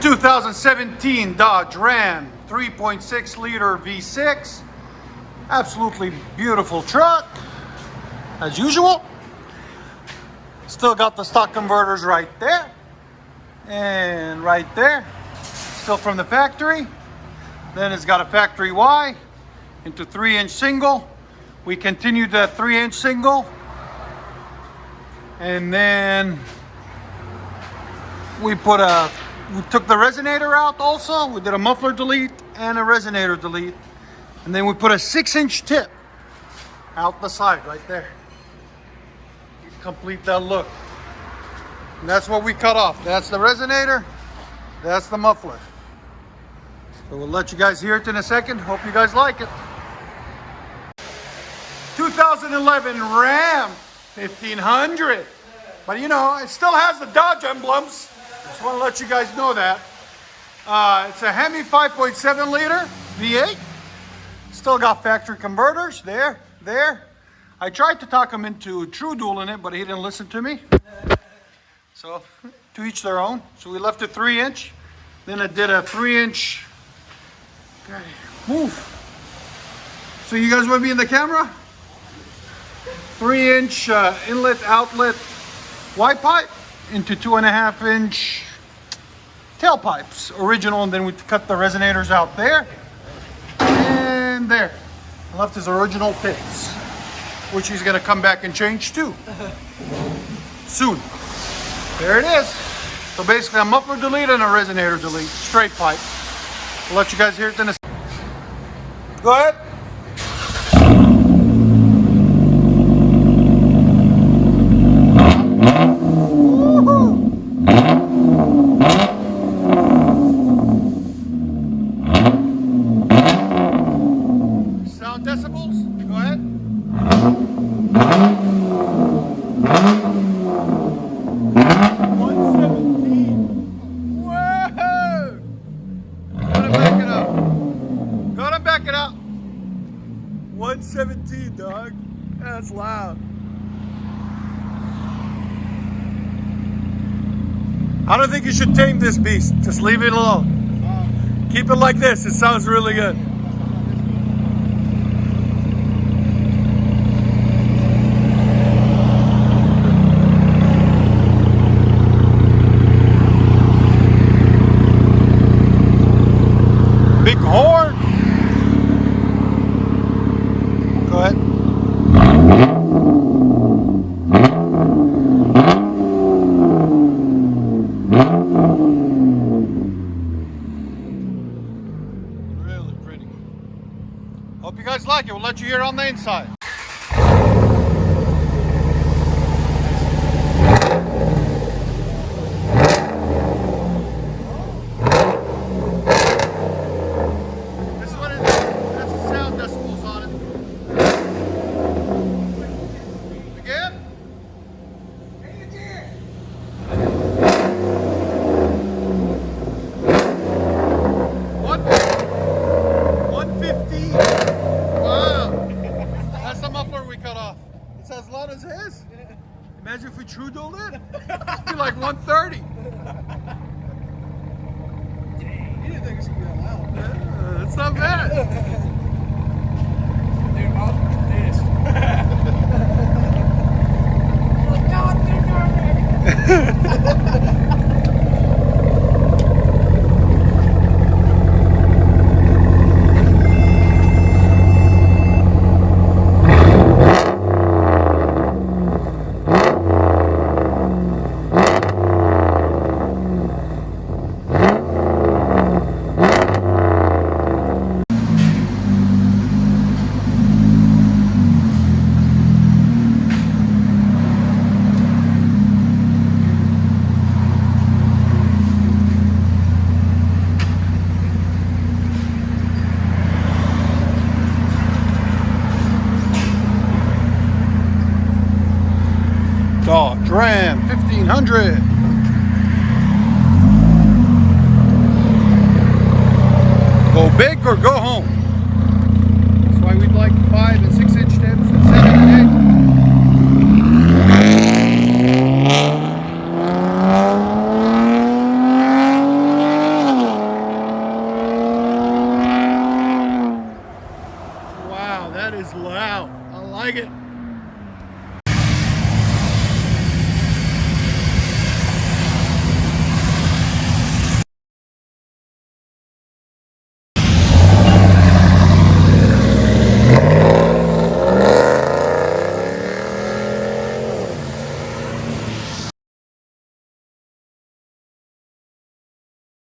2017 Dodge Ram 3.6 liter V6. Absolutely beautiful truck, as usual. Still got the stock converters right there and right there, still from the factory. Then it's got a factory Y into 3-inch single. We continued that 3-inch single, and then we took the resonator out also. We did a muffler delete and a resonator delete. And then we put a 6-inch tip out the side right there. Complete that look. And that's what we cut off. That's the resonator. That's the muffler. So we'll let you guys hear it in a second. Hope you guys like it. 2011 Ram 1500. But you know, it still has the Dodge emblems. Just want to let you guys know that. It's a HEMI 5.7 liter V8. Still got factory converters there. I tried to talk him into true dueling it, but he didn't listen to me. So to each their own. So we left it 3-inch. Then I did a 3-inch. Okay, move. So you guys want to be in the camera? 3-inch inlet outlet Y pipe into 2.5-inch tailpipes, original, and then we cut the resonators out there and there. Left his original tips, which he's gonna come back and change too soon. There it is. So basically a muffler delete and a resonator delete, straight pipe. I'll let you guys hear it in a second. Go ahead. Decibels, go ahead. 117. Whoa! Gotta back it up. Gotta back it up. 117, dog. That's loud. I don't think you should tame this beast. Just leave it alone. Keep it like this. It sounds really good. Big horn. Go ahead. Really pretty. Hope you guys like it. We'll let you hear it on the inside. As loud as his. Imagine if we true dueled it. It'd be like 130. Dang, you didn't think it was gonna be that loud. Yeah, it's not bad. Dude, I was pissed. You're like, God, Dodge Ram 1500. Go big or go home.